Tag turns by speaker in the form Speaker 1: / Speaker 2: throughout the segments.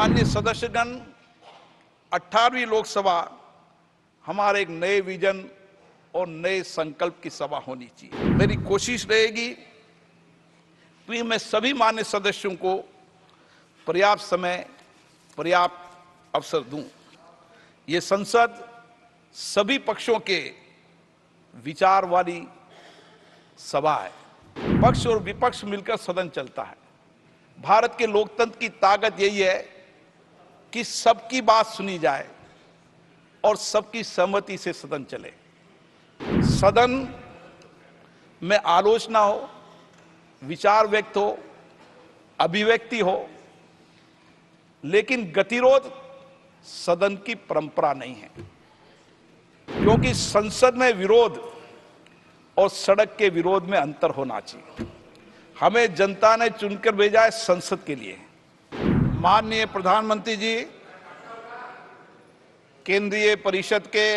Speaker 1: माननीय सदस्यगण, 18वीं लोकसभा हमारे एक नए विजन और नए संकल्प की सभा होनी चाहिए। मेरी कोशिश रहेगी कि मैं सभी माननीय सदस्यों को पर्याप्त समय, पर्याप्त अवसर दूं। ये संसद सभी पक्षों के विचार वाली सभा है। पक्ष और विपक्ष मिलकर सदन चलता है। भारत के लोकतंत्र की ताकत यही है कि सबकी बात सुनी जाए और सबकी सहमति से सदन चले। सदन में आलोचना हो, विचार व्यक्त हो, अभिव्यक्ति हो, लेकिन गतिरोध सदन की परंपरा नहीं है, क्योंकि संसद में विरोध और सड़क के विरोध में अंतर होना चाहिए। हमें जनता ने चुनकर भेजा है संसद के लिए। माननीय प्रधानमंत्री जी, केंद्रीय परिषद के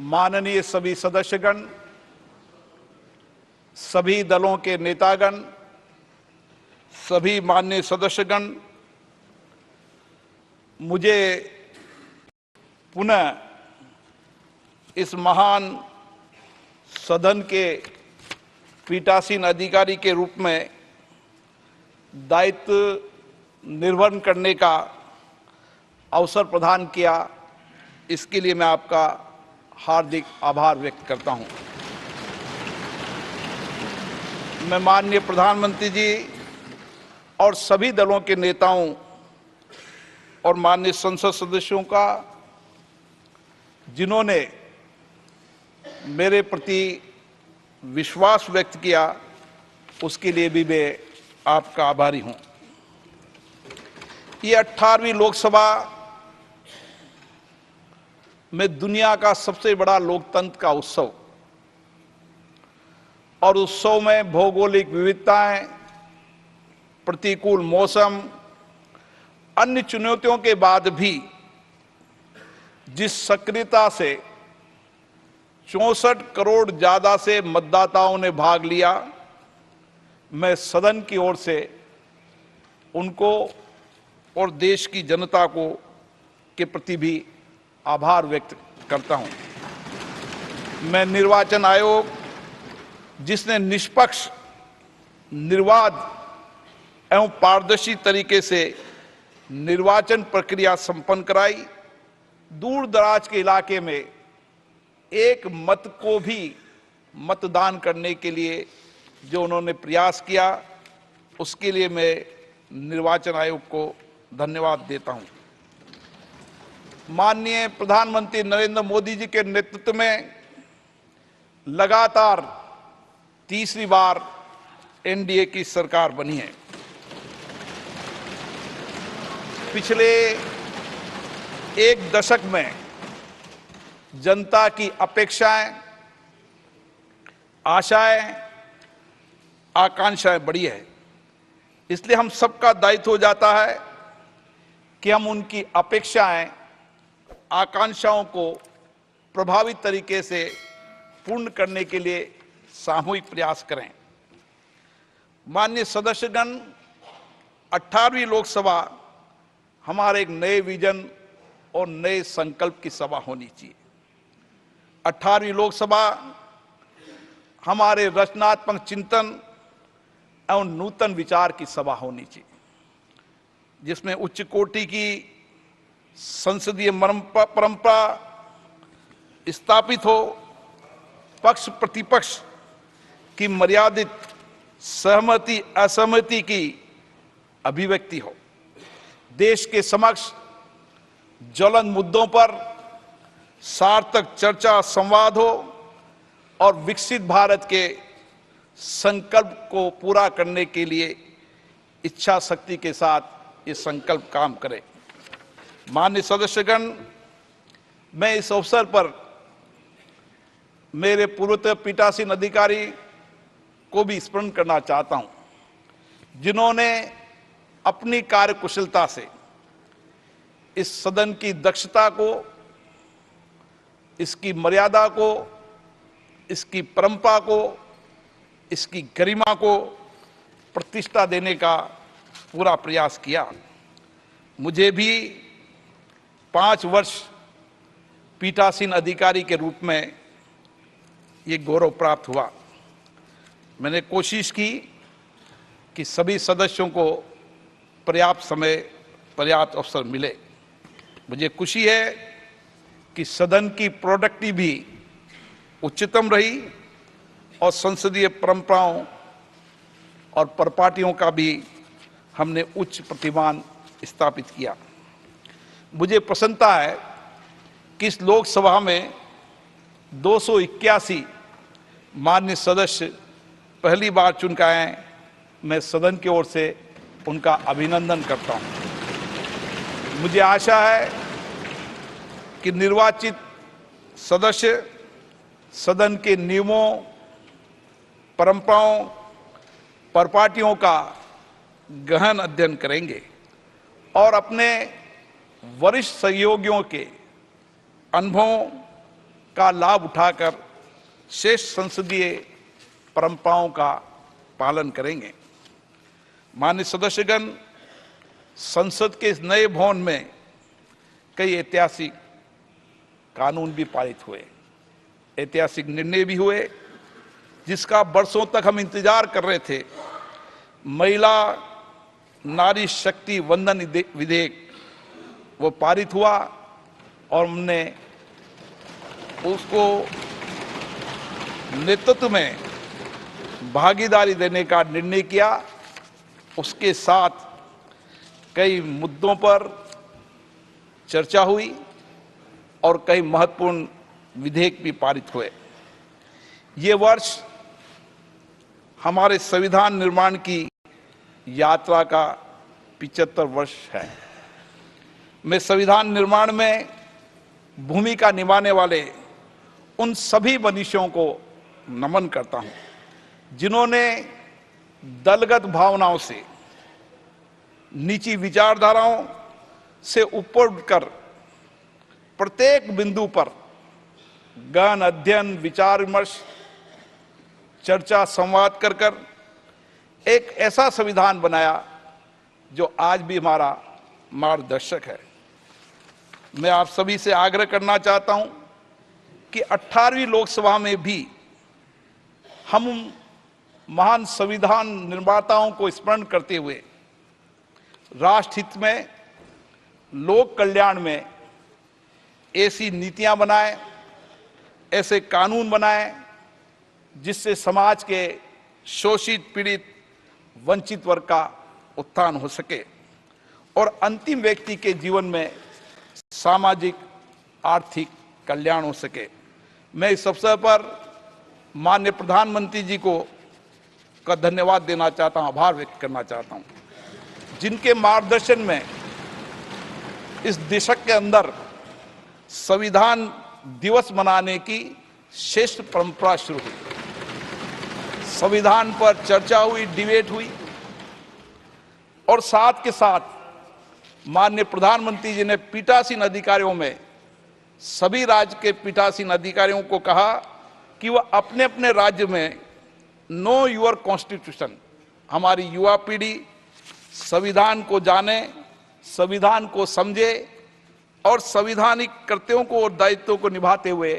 Speaker 1: माननीय सभी सदस्यगण, सभी दलों के नेतागण, सभी माननीय सदस्यगण, मुझे पुनः इस महान सदन के पीठासीन अधिकारी के रूप में दायित्व निर्वहन करने का अवसर प्रदान किया, इसके लिए मैं आपका हार्दिक आभार व्यक्त करता हूं। मैं माननीय प्रधानमंत्री जी और सभी दलों के नेताओं और माननीय संसद सदस्यों का, जिन्होंने मेरे प्रति विश्वास व्यक्त किया, उसके लिए भी मैं आपका आभारी हूं। ये 18वीं लोकसभा में दुनिया का सबसे बड़ा लोकतंत्र का उत्सव, और उत्सव में भौगोलिक विविधताएं, प्रतिकूल मौसम, अन्य चुनौतियों के बाद भी जिस सक्रियता से 64 करोड़ ज्यादा से मतदाताओं ने भाग लिया, मैं सदन की ओर से उनको और देश की जनता को के प्रति भी आभार व्यक्त करता हूं। मैं निर्वाचन आयोग, जिसने निष्पक्ष, निर्बाध एवं पारदर्शी तरीके से निर्वाचन प्रक्रिया संपन्न कराई, दूर दराज के इलाके में एक मत को भी मतदान करने के लिए जो उन्होंने प्रयास किया, उसके लिए मैं निर्वाचन आयोग को धन्यवाद देता हूं। माननीय प्रधानमंत्री नरेंद्र मोदी जी के नेतृत्व में लगातार तीसरी बार एनडीए की सरकार बनी है। पिछले एक दशक में जनता की अपेक्षाएं, आशाएं, आकांक्षाएं बढ़ी है। इसलिए हम सबका दायित्व हो जाता है कि हम उनकी अपेक्षाएं, आकांक्षाओं को प्रभावी तरीके से पूर्ण करने के लिए सामूहिक प्रयास करें। माननीय सदस्यगण, 18वीं लोकसभा हमारे एक नए विजन और नए संकल्प की सभा होनी चाहिए। 18वीं लोकसभा हमारे रचनात्मक चिंतन एवं नूतन विचार की सभा होनी चाहिए, जिसमें उच्च कोटि की संसदीय परंपरा स्थापित हो, पक्ष प्रतिपक्ष की मर्यादित सहमति असहमति की अभिव्यक्ति हो, देश के समक्ष ज्वलंत मुद्दों पर सार्थक चर्चा संवाद हो और विकसित भारत के संकल्प को पूरा करने के लिए इच्छा शक्ति के साथ ये संकल्प काम करे। माननीय सदस्यगण, मैं इस अवसर पर मेरे पूर्वतन पीठासीन अधिकारी को भी स्मरण करना चाहता हूं, जिन्होंने अपनी कार्यकुशलता से इस सदन की दक्षता को, इसकी मर्यादा को, इसकी परंपरा को, इसकी गरिमा को प्रतिष्ठा देने का पूरा प्रयास किया। मुझे भी 5 वर्ष पीठासीन अधिकारी के रूप में ये गौरव प्राप्त हुआ। मैंने कोशिश की कि सभी सदस्यों को पर्याप्त समय, पर्याप्त अवसर मिले। मुझे खुशी है कि सदन की प्रोडक्टिविटी भी उच्चतम रही और संसदीय परंपराओं और परिपाटियों का भी हमने उच्च प्रतिमान स्थापित किया। मुझे प्रसन्नता है कि इस लोकसभा में 281 माननीय सदस्य पहली बार चुन के आए। मैं सदन की ओर से उनका अभिनंदन करता हूं। मुझे आशा है कि निर्वाचित सदस्य सदन के नियमों, परंपराओं, परिपाटियों का गहन अध्ययन करेंगे और अपने वरिष्ठ सहयोगियों के अनुभवों का लाभ उठाकर शेष संसदीय परंपराओं का पालन करेंगे। माननीय सदस्यगण, संसद के इस नए भवन में कई ऐतिहासिक कानून भी पारित हुए, ऐतिहासिक निर्णय भी हुए, जिसका बरसों तक हम इंतजार कर रहे थे। महिला नारी शक्ति वंदन विधेयक वो पारित हुआ और हमने उसको नेतृत्व में भागीदारी देने का निर्णय किया। उसके साथ कई मुद्दों पर चर्चा हुई और कई महत्वपूर्ण विधेयक भी पारित हुए। ये वर्ष हमारे संविधान निर्माण की यात्रा का 75 वर्ष है। मैं संविधान निर्माण में भूमिका निभाने वाले उन सभी मनीषियों को नमन करता हूं, जिन्होंने दलगत भावनाओं से, नीची विचारधाराओं से ऊपर उठकर प्रत्येक बिंदु पर गहन अध्ययन, विचार विमर्श, चर्चा, संवाद कर एक ऐसा संविधान बनाया जो आज भी हमारा मार्गदर्शक है। मैं आप सभी से आग्रह करना चाहता हूं कि 18वीं लोकसभा में भी हम महान संविधान निर्माताओं को स्मरण करते हुए राष्ट्र हित में, लोक कल्याण में ऐसी नीतियां बनाएं, ऐसे कानून बनाएं जिससे समाज के शोषित, पीड़ित, वंचित वर्ग का उत्थान हो सके और अंतिम व्यक्ति के जीवन में सामाजिक, आर्थिक कल्याण हो सके। मैं इस अवसर पर माननीय प्रधानमंत्री जी को का धन्यवाद देना चाहता हूं, आभार व्यक्त करना चाहता हूं, जिनके मार्गदर्शन में इस दशक के अंदर संविधान दिवस मनाने की श्रेष्ठ परंपरा शुरू हुई। संविधान पर चर्चा हुई, डिबेट हुई और साथ के साथ माननीय प्रधानमंत्री जी ने पीठासीन अधिकारियों में सभी राज्य के पीठासीन अधिकारियों को कहा कि वह अपने अपने राज्य में नो योर कॉन्स्टिट्यूशन, हमारी युवा पीढ़ी संविधान को जाने, संविधान को समझे और संवैधानिक कर्तव्यों को और दायित्वों को निभाते हुए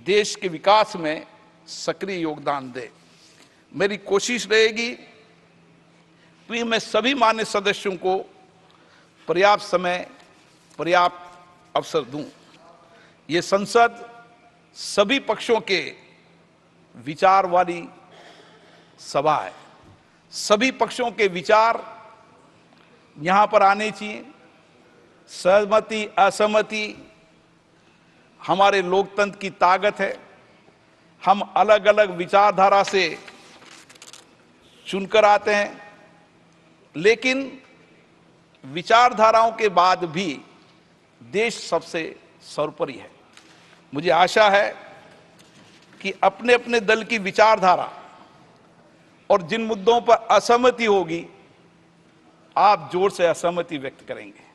Speaker 1: देश के विकास में सक्रिय योगदान दे। मेरी कोशिश रहेगी कि मैं सभी मान्य सदस्यों को पर्याप्त समय, पर्याप्त अवसर दूं। ये संसद सभी पक्षों के विचार वाली सभा है। सभी पक्षों के विचार यहां पर आने चाहिए। सहमति, असहमति हमारे लोकतंत्र की ताकत है। हम अलग अलग विचारधारा से चुनकर आते हैं, लेकिन विचारधाराओं के बाद भी देश सबसे सर्वोपरि है। मुझे आशा है कि अपने अपने दल की विचारधारा और जिन मुद्दों पर असहमति होगी, आप जोर से असहमति व्यक्त करेंगे।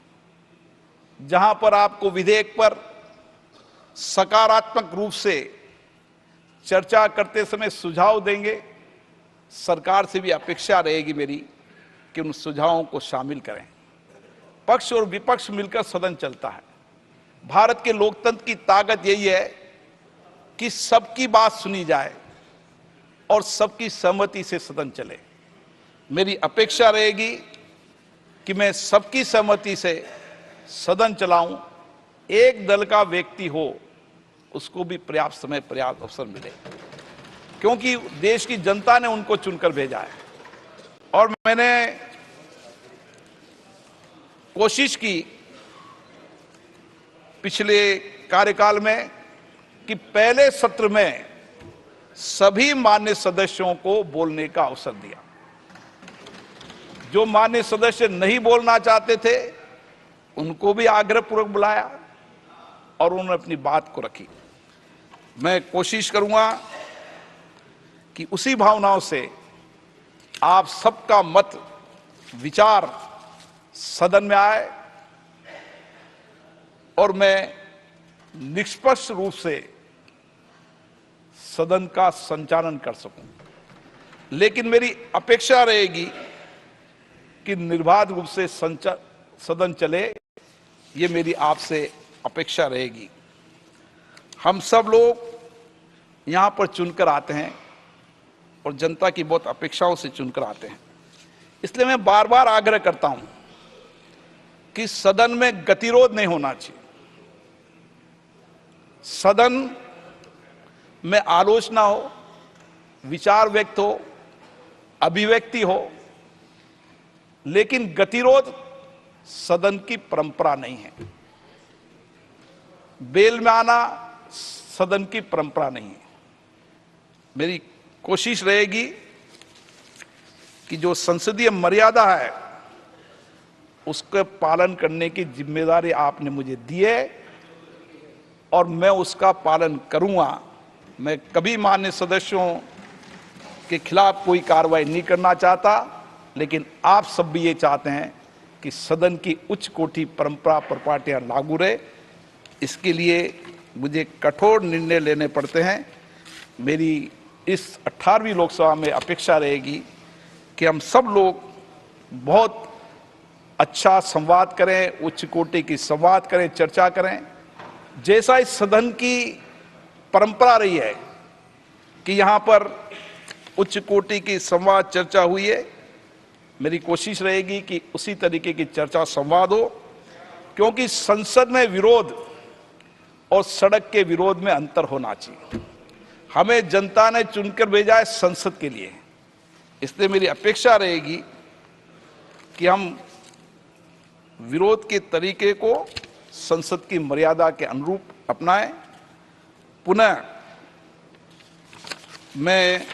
Speaker 1: जहां पर आपको विधेयक पर सकारात्मक रूप से चर्चा करते समय सुझाव देंगे, सरकार से भी अपेक्षा रहेगी मेरी कि उन सुझावों को शामिल करें। पक्ष और विपक्ष मिलकर सदन चलता है। भारत के लोकतंत्र की ताकत यही है कि सबकी बात सुनी जाए और सबकी सहमति से सदन चले। मेरी अपेक्षा रहेगी कि मैं सबकी सहमति से सदन चलाऊं, एक दल का व्यक्ति हो उसको भी पर्याप्त समय पर्याप्त अवसर मिले, क्योंकि देश की जनता ने उनको चुनकर भेजा है। और मैंने कोशिश की पिछले कार्यकाल में कि पहले सत्र में सभी मान्य सदस्यों को बोलने का अवसर दिया। जो मान्य सदस्य नहीं बोलना चाहते थे उनको भी आग्रहपूर्वक बुलाया और उन्होंने अपनी बात को रखी। मैं कोशिश करूंगा कि उसी भावनाओं से आप सबका मत विचार सदन में आए और मैं निष्पक्ष रूप से सदन का संचालन कर सकूं। लेकिन मेरी अपेक्षा रहेगी कि निर्बाध रूप से सदन चले, ये मेरी आपसे अपेक्षा रहेगी। हम सब लोग यहां पर चुनकर आते हैं और जनता की बहुत अपेक्षाओं से चुनकर आते हैं। इसलिए मैं बार बार आग्रह करता हूं कि सदन में गतिरोध नहीं होना चाहिए। सदन में आलोचना हो, विचार व्यक्त हो, अभिव्यक्ति हो, लेकिन गतिरोध सदन की परंपरा नहीं है। बेल में आना सदन की परंपरा नहीं है। मेरी कोशिश रहेगी कि जो संसदीय मर्यादा है उसके पालन करने की जिम्मेदारी आपने मुझे दी है और मैं उसका पालन करूंगा। मैं कभी मान्य सदस्यों के खिलाफ कोई कार्रवाई नहीं करना चाहता, लेकिन आप सब भी ये चाहते हैं कि सदन की उच्च कोटि परंपरा प्रपाटियां लागू रहे। इसके लिए मुझे कठोर निर्णय लेने पड़ते हैं। मेरी इस 18वीं लोकसभा में अपेक्षा रहेगी कि हम सब लोग बहुत अच्छा संवाद करें, उच्च कोटि की संवाद करें, चर्चा करें। जैसा इस सदन की परंपरा रही है कि यहाँ पर उच्च कोटि की संवाद चर्चा हुई है, मेरी कोशिश रहेगी कि उसी तरीके की चर्चा संवाद हो, क्योंकि संसद में विरोध और सड़क के विरोध में अंतर होना चाहिए। हमें जनता ने चुनकर भेजा है संसद के लिए, इसलिए मेरी अपेक्षा रहेगी कि हम विरोध के तरीके को संसद की मर्यादा के अनुरूप अपनाएं। पुनः मैं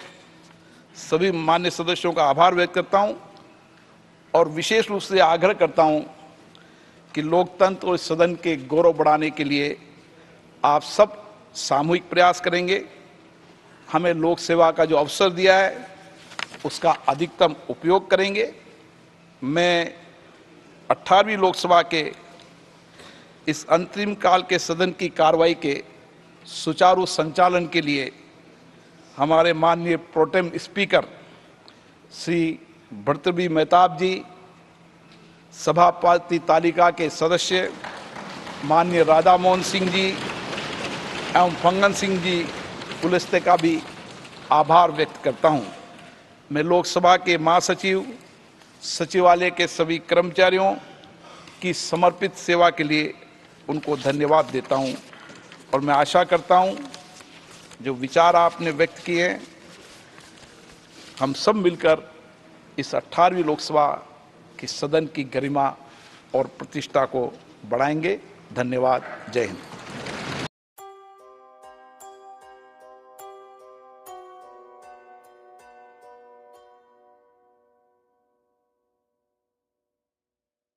Speaker 1: सभी मान्य सदस्यों का आभार व्यक्त करता हूं और विशेष रूप से आग्रह करता हूं कि लोकतंत्र और सदन के गौरव बढ़ाने के लिए आप सब सामूहिक प्रयास करेंगे। हमें लोक सेवा का जो अवसर दिया है उसका अधिकतम उपयोग करेंगे। मैं 18वीं लोकसभा के इस अंतरिम काल के सदन की कार्रवाई के सुचारू संचालन के लिए हमारे माननीय प्रोटेम स्पीकर श्री भर्तृहरि मेहताब जी, सभापति तालिका के सदस्य माननीय राधा मोहन सिंह जी एवं फंगन सिंह जी पुलिस्ते का भी आभार व्यक्त करता हूं। मैं लोकसभा के महासचिव, सचिवालय के सभी कर्मचारियों की समर्पित सेवा के लिए उनको धन्यवाद देता हूं और मैं आशा करता हूं जो विचार आपने व्यक्त किए हैं हम सब मिलकर इस 18वीं लोकसभा की सदन की गरिमा और प्रतिष्ठा को बढ़ाएंगे। धन्यवाद। जय हिंद।